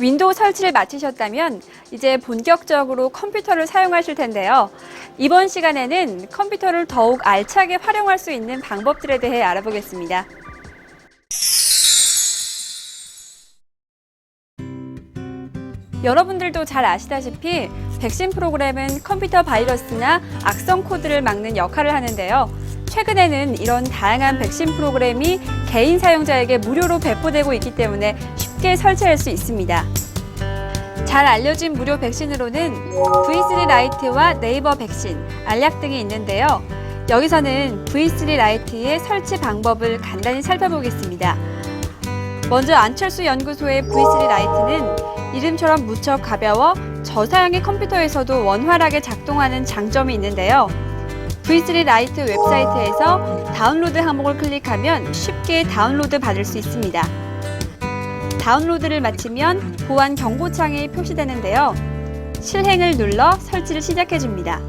윈도우 설치를 마치셨다면 이제 본격적으로 컴퓨터를 사용하실 텐데요. 이번 시간에는 컴퓨터를 더욱 알차게 활용할 수 있는 방법들에 대해 알아보겠습니다. 여러분들도 잘 아시다시피 백신 프로그램은 컴퓨터 바이러스나 악성 코드를 막는 역할을 하는데요. 최근에는 이런 다양한 백신 프로그램이 개인 사용자에게 무료로 배포되고 있기 때문에 쉽게 설치할 수 있습니다. 잘 알려진 무료 백신으로는 V3 라이트와 네이버 백신, 알약 등이 있는데요. 여기서는 V3 라이트의 설치 방법을 간단히 살펴보겠습니다. 먼저 안철수 연구소의 V3 라이트는 이름처럼 무척 가벼워 저사양의 컴퓨터에서도 원활하게 작동하는 장점이 있는데요. V3 라이트 웹사이트에서 다운로드 항목을 클릭하면 쉽게 다운로드 받을 수 있습니다. 다운로드를 마치면 보안 경고창이 표시되는데요. 실행을 눌러 설치를 시작해줍니다.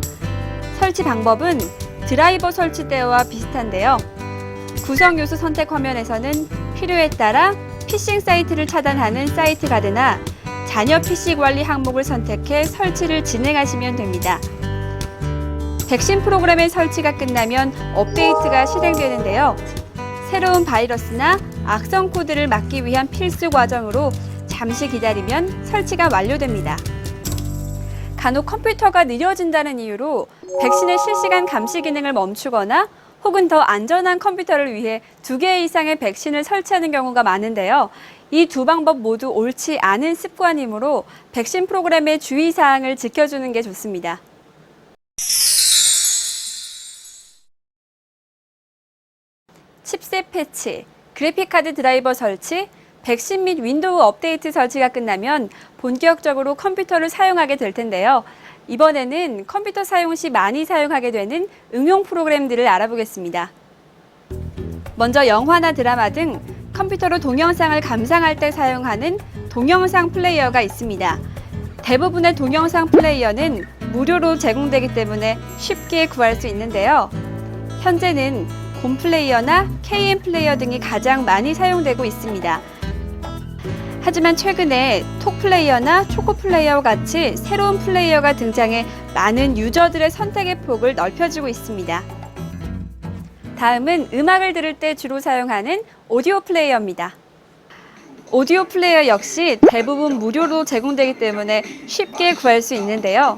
설치 방법은 드라이버 설치 때와 비슷한데요. 구성 요소 선택 화면에서는 필요에 따라 피싱 사이트를 차단하는 사이트 가드나 자녀 PC 관리 항목을 선택해 설치를 진행하시면 됩니다. 백신 프로그램의 설치가 끝나면 업데이트가 실행되는데요. 새로운 바이러스나 악성 코드를 막기 위한 필수 과정으로 잠시 기다리면 설치가 완료됩니다. 간혹 컴퓨터가 느려진다는 이유로 백신의 실시간 감시 기능을 멈추거나 혹은 더 안전한 컴퓨터를 위해 2개 이상의 백신을 설치하는 경우가 많은데요. 이 두 방법 모두 옳지 않은 습관이므로 백신 프로그램의 주의사항을 지켜주는 게 좋습니다. 칩셋 패치, 그래픽카드 드라이버 설치, 백신 및 윈도우 업데이트 설치가 끝나면 본격적으로 컴퓨터를 사용하게 될 텐데요. 이번에는 컴퓨터 사용 시 많이 사용하게 되는 응용 프로그램들을 알아보겠습니다. 먼저 영화나 드라마 등 컴퓨터로 동영상을 감상할 때 사용하는 동영상 플레이어가 있습니다. 대부분의 동영상 플레이어는 무료로 제공되기 때문에 쉽게 구할 수 있는데요. 현재는 곰 플레이어나 KM 플레이어 등이 가장 많이 사용되고 있습니다. 하지만 최근에 톡 플레이어나 초코 플레이어와 같이 새로운 플레이어가 등장해 많은 유저들의 선택의 폭을 넓혀주고 있습니다. 다음은 음악을 들을 때 주로 사용하는 오디오 플레이어입니다. 오디오 플레이어 역시 대부분 무료로 제공되기 때문에 쉽게 구할 수 있는데요.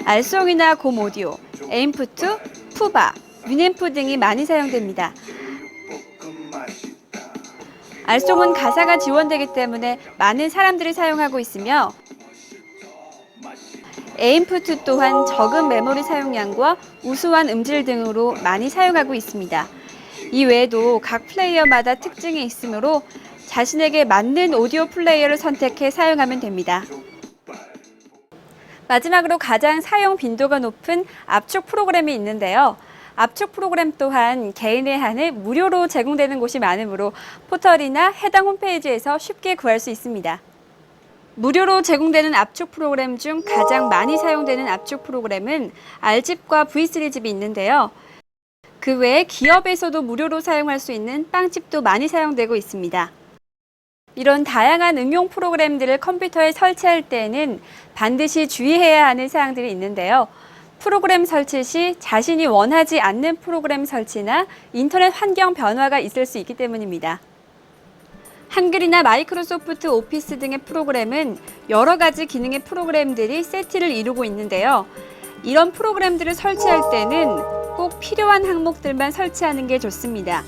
알송이나 곰 오디오, 에인프트, 푸바, 위앰프 등이 많이 사용됩니다. 알송은 가사가 지원되기 때문에 많은 사람들이 사용하고 있으며 에인프트 또한 적은 메모리 사용량과 우수한 음질 등으로 많이 사용하고 있습니다. 이 외에도 각 플레이어마다 특징이 있으므로 자신에게 맞는 오디오 플레이어를 선택해 사용하면 됩니다. 마지막으로 가장 사용 빈도가 높은 압축 프로그램이 있는데요. 압축 프로그램 또한 개인에 한해 무료로 제공되는 곳이 많으므로 포털이나 해당 홈페이지에서 쉽게 구할 수 있습니다. 무료로 제공되는 압축 프로그램 중 가장 많이 사용되는 압축 프로그램은 R집과 V3집이 있는데요. 그 외에 기업에서도 무료로 사용할 수 있는 빵집도 많이 사용되고 있습니다. 이런 다양한 응용 프로그램들을 컴퓨터에 설치할 때에는 반드시 주의해야 하는 사항들이 있는데요. 프로그램 설치 시 자신이 원하지 않는 프로그램 설치나 인터넷 환경 변화가 있을 수 있기 때문입니다. 한글이나 마이크로소프트 오피스 등의 프로그램은 여러 가지 기능의 프로그램들이 세트를 이루고 있는데요. 이런 프로그램들을 설치할 때는 꼭 필요한 항목들만 설치하는 게 좋습니다.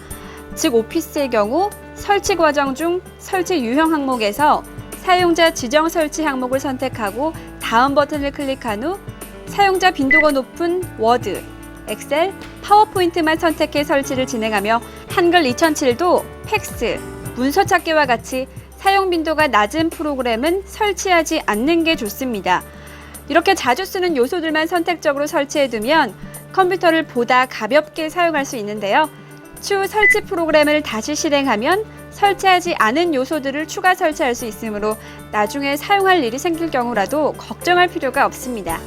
즉 오피스의 경우 설치 과정 중 설치 유형 항목에서 사용자 지정 설치 항목을 선택하고 다음 버튼을 클릭한 후 사용자 빈도가 높은 워드, 엑셀, 파워포인트만 선택해 설치를 진행하며 한글 2007도 팩스, 문서 찾기와 같이 사용 빈도가 낮은 프로그램은 설치하지 않는 게 좋습니다. 이렇게 자주 쓰는 요소들만 선택적으로 설치해두면 컴퓨터를 보다 가볍게 사용할 수 있는데요. 추후 설치 프로그램을 다시 실행하면 설치하지 않은 요소들을 추가 설치할 수 있으므로 나중에 사용할 일이 생길 경우라도 걱정할 필요가 없습니다.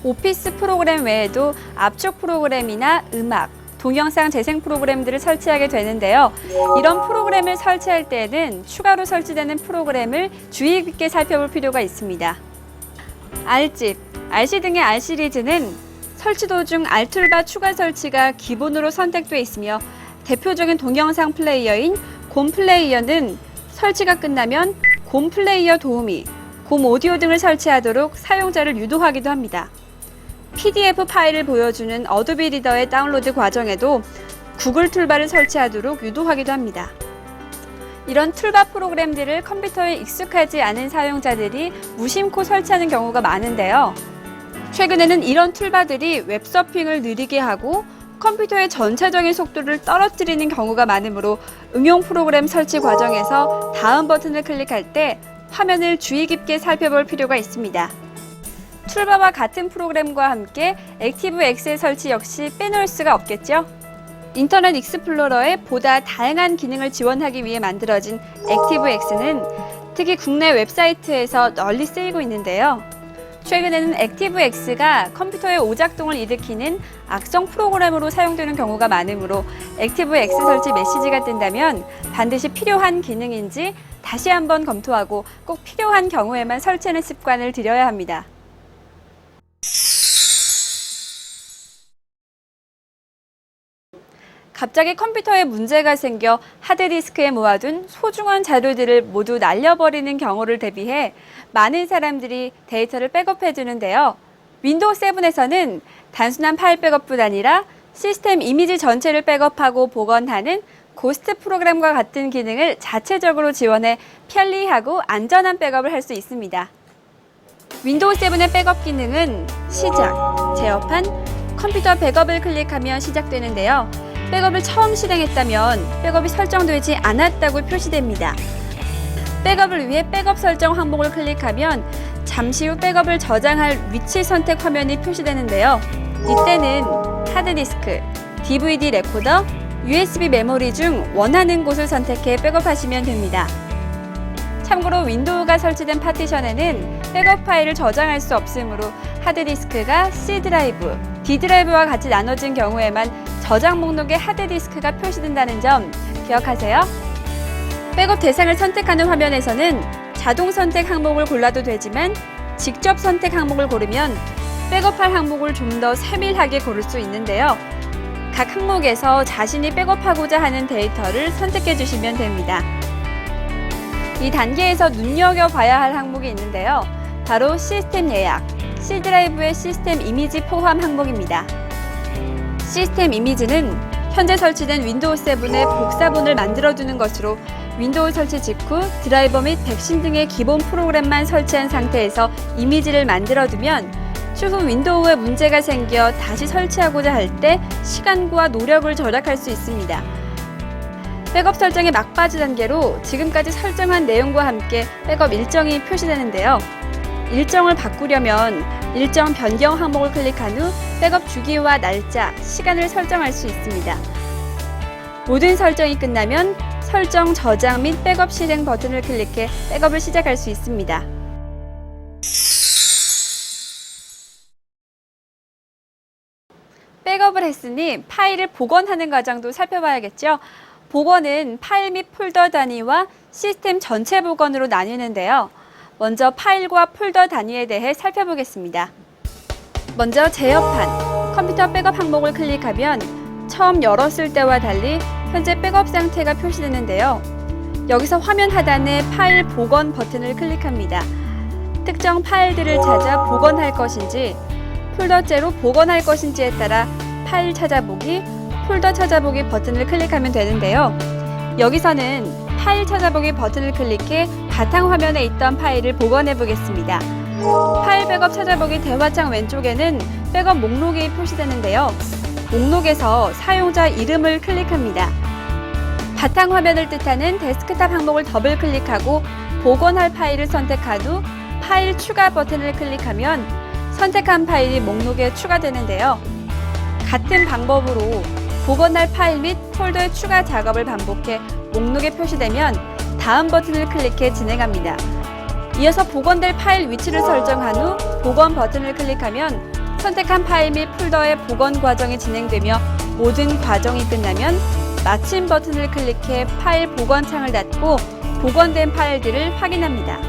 오피스 프로그램 외에도 압축 프로그램이나 음악, 동영상 재생 프로그램들을 설치하게 되는데요. 이런 프로그램을 설치할 때에는 추가로 설치되는 프로그램을 주의 깊게 살펴볼 필요가 있습니다. R집, RC 등의 R 시리즈는 설치 도중 R 툴바 추가 설치가 기본으로 선택되어 있으며 대표적인 동영상 플레이어인 곰 플레이어는 설치가 끝나면 곰 플레이어 도우미, 곰 오디오 등을 설치하도록 사용자를 유도하기도 합니다. PDF 파일을 보여주는 어도비 리더의 다운로드 과정에도 구글 툴바를 설치하도록 유도하기도 합니다. 이런 툴바 프로그램들을 컴퓨터에 익숙하지 않은 사용자들이 무심코 설치하는 경우가 많은데요. 최근에는 이런 툴바들이 웹서핑을 느리게 하고 컴퓨터의 전체적인 속도를 떨어뜨리는 경우가 많으므로 응용 프로그램 설치 과정에서 다음 버튼을 클릭할 때 화면을 주의 깊게 살펴볼 필요가 있습니다. 툴바와 같은 프로그램과 함께 액티브엑스의 설치 역시 빼놓을 수가 없겠죠? 인터넷 익스플로러의 보다 다양한 기능을 지원하기 위해 만들어진 액티브엑스는 특히 국내 웹사이트에서 널리 쓰이고 있는데요. 최근에는 액티브엑스가 컴퓨터의 오작동을 일으키는 악성 프로그램으로 사용되는 경우가 많으므로 액티브엑스 설치 메시지가 뜬다면 반드시 필요한 기능인지 다시 한번 검토하고 꼭 필요한 경우에만 설치하는 습관을 들여야 합니다. 갑자기 컴퓨터에 문제가 생겨 하드디스크에 모아둔 소중한 자료들을 모두 날려버리는 경우를 대비해 많은 사람들이 데이터를 백업해 두는데요. 윈도우 7에서는 단순한 파일 백업뿐 아니라 시스템 이미지 전체를 백업하고 복원하는 고스트 프로그램과 같은 기능을 자체적으로 지원해 편리하고 안전한 백업을 할 수 있습니다. 윈도우 7의 백업 기능은 시작, 제어판, 컴퓨터 백업을 클릭하면 시작되는데요. 백업을 처음 실행했다면 백업이 설정되지 않았다고 표시됩니다. 백업을 위해 백업 설정 항목을 클릭하면 잠시 후 백업을 저장할 위치 선택 화면이 표시되는데요. 이때는 하드디스크, DVD 레코더, USB 메모리 중 원하는 곳을 선택해 백업하시면 됩니다. 참고로 윈도우가 설치된 파티션에는 백업 파일을 저장할 수 없으므로 하드디스크가 C 드라이브, D 드라이브와 같이 나눠진 경우에만 저장 목록에 하드디스크가 표시된다는 점 기억하세요. 백업 대상을 선택하는 화면에서는 자동 선택 항목을 골라도 되지만 직접 선택 항목을 고르면 백업할 항목을 좀 더 세밀하게 고를 수 있는데요. 각 항목에서 자신이 백업하고자 하는 데이터를 선택해 주시면 됩니다. 이 단계에서 눈여겨봐야 할 항목이 있는데요. 바로 시스템 예약, C 드라이브의 시스템 이미지 포함 항목입니다. 시스템 이미지는 현재 설치된 윈도우 7의 복사본을 만들어두는 것으로 윈도우 설치 직후 드라이버 및 백신 등의 기본 프로그램만 설치한 상태에서 이미지를 만들어두면 추후 윈도우에 문제가 생겨 다시 설치하고자 할 때 시간과 노력을 절약할 수 있습니다. 백업 설정의 막바지 단계로 지금까지 설정한 내용과 함께 백업 일정이 표시되는데요. 일정을 바꾸려면 일정 변경 항목을 클릭한 후 백업 주기와 날짜, 시간을 설정할 수 있습니다. 모든 설정이 끝나면 설정, 저장 및 백업 실행 버튼을 클릭해 백업을 시작할 수 있습니다. 백업을 했으니 파일을 복원하는 과정도 살펴봐야겠죠. 복원은 파일 및 폴더 단위와 시스템 전체 복원으로 나뉘는데요. 먼저 파일과 폴더 단위에 대해 살펴보겠습니다. 먼저 제어판, 컴퓨터 백업 항목을 클릭하면 처음 열었을 때와 달리 현재 백업 상태가 표시되는데요. 여기서 화면 하단에 파일 복원 버튼을 클릭합니다. 특정 파일들을 찾아 복원할 것인지 폴더째로 복원할 것인지에 따라 파일 찾아보기, 폴더 찾아보기 버튼을 클릭하면 되는데요. 여기서는 파일 찾아보기 버튼을 클릭해 바탕화면에 있던 파일을 복원해 보겠습니다. 파일 백업 찾아보기 대화창 왼쪽에는 백업 목록이 표시되는데요. 목록에서 사용자 이름을 클릭합니다. 바탕화면을 뜻하는 데스크탑 항목을 더블 클릭하고 복원할 파일을 선택한 후 파일 추가 버튼을 클릭하면 선택한 파일이 목록에 추가되는데요. 같은 방법으로 복원할 파일 및 폴더의 추가 작업을 반복해 목록에 표시되면 다음 버튼을 클릭해 진행합니다. 이어서 복원될 파일 위치를 설정한 후 복원 버튼을 클릭하면 선택한 파일 및 폴더의 복원 과정이 진행되며 모든 과정이 끝나면 마침 버튼을 클릭해 파일 복원 창을 닫고 복원된 파일들을 확인합니다.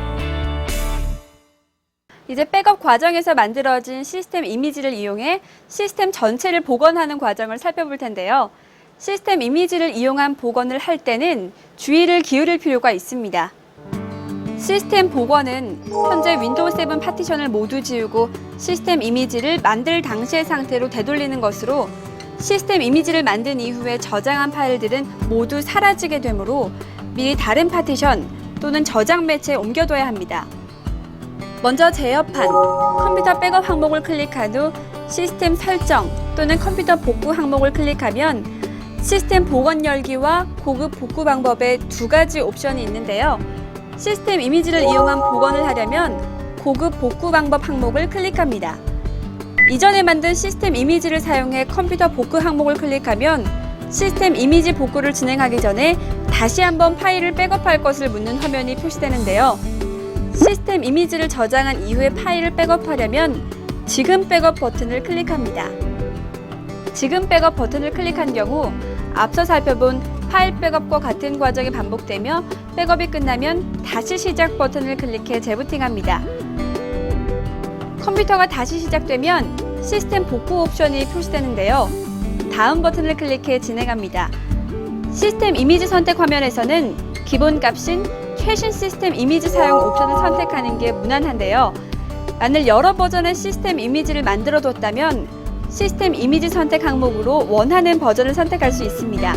이제 백업 과정에서 만들어진 시스템 이미지를 이용해 시스템 전체를 복원하는 과정을 살펴볼 텐데요. 시스템 이미지를 이용한 복원을 할 때는 주의를 기울일 필요가 있습니다. 시스템 복원은 현재 윈도우 7 파티션을 모두 지우고 시스템 이미지를 만들 당시의 상태로 되돌리는 것으로 시스템 이미지를 만든 이후에 저장한 파일들은 모두 사라지게 되므로 미리 다른 파티션 또는 저장 매체에 옮겨둬야 합니다. 먼저 제어판, 컴퓨터 백업 항목을 클릭한 후 시스템 설정 또는 컴퓨터 복구 항목을 클릭하면 시스템 복원 열기와 고급 복구 방법의 두 가지 옵션이 있는데요. 시스템 이미지를 이용한 복원을 하려면 고급 복구 방법 항목을 클릭합니다. 이전에 만든 시스템 이미지를 사용해 컴퓨터 복구 항목을 클릭하면 시스템 이미지 복구를 진행하기 전에 다시 한번 파일을 백업할 것을 묻는 화면이 표시되는데요. 시스템 이미지를 저장한 이후에 파일을 백업하려면 지금 백업 버튼을 클릭합니다. 지금 백업 버튼을 클릭한 경우 앞서 살펴본 파일 백업과 같은 과정이 반복되며 백업이 끝나면 다시 시작 버튼을 클릭해 재부팅합니다. 컴퓨터가 다시 시작되면 시스템 복구 옵션이 표시되는데요. 다음 버튼을 클릭해 진행합니다. 시스템 이미지 선택 화면에서는 기본 값인 최신 시스템 이미지 사용 옵션을 선택하는 게 무난한데요. 만일 여러 버전의 시스템 이미지를 만들어 뒀다면 시스템 이미지 선택 항목으로 원하는 버전을 선택할 수 있습니다.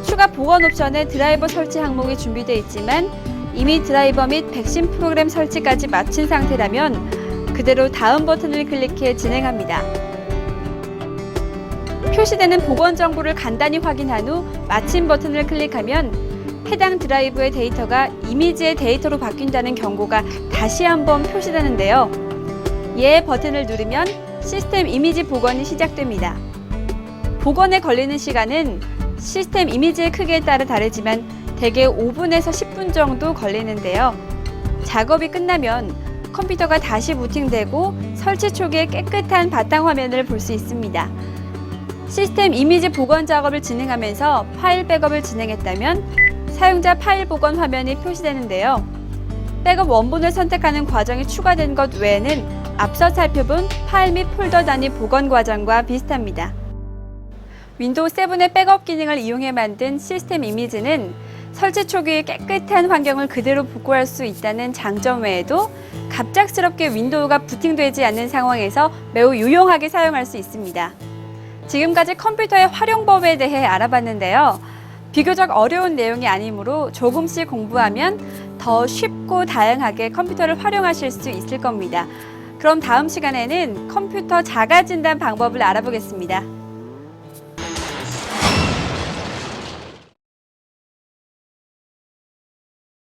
추가 복원 옵션에 드라이버 설치 항목이 준비되어 있지만 이미 드라이버 및 백신 프로그램 설치까지 마친 상태라면 그대로 다음 버튼을 클릭해 진행합니다. 표시되는 복원 정보를 간단히 확인한 후 마침 버튼을 클릭하면 해당 드라이브의 데이터가 이미지의 데이터로 바뀐다는 경고가 다시 한번 표시되는데요. 예 버튼을 누르면 시스템 이미지 복원이 시작됩니다. 복원에 걸리는 시간은 시스템 이미지의 크기에 따라 다르지만 대개 5분에서 10분 정도 걸리는데요. 작업이 끝나면 컴퓨터가 다시 부팅되고 설치 초기에 깨끗한 바탕 화면을 볼 수 있습니다. 시스템 이미지 복원 작업을 진행하면서 파일 백업을 진행했다면 사용자 파일 복원 화면이 표시되는데요. 백업 원본을 선택하는 과정이 추가된 것 외에는 앞서 살펴본 파일 및 폴더 단위 복원 과정과 비슷합니다. 윈도우 7의 백업 기능을 이용해 만든 시스템 이미지는 설치 초기에 깨끗한 환경을 그대로 복구할 수 있다는 장점 외에도 갑작스럽게 윈도우가 부팅되지 않는 상황에서 매우 유용하게 사용할 수 있습니다. 지금까지 컴퓨터의 활용법에 대해 알아봤는데요. 비교적 어려운 내용이 아니므로 조금씩 공부하면 더 쉽고 다양하게 컴퓨터를 활용하실 수 있을 겁니다. 그럼 다음 시간에는 컴퓨터 자가 진단 방법을 알아보겠습니다.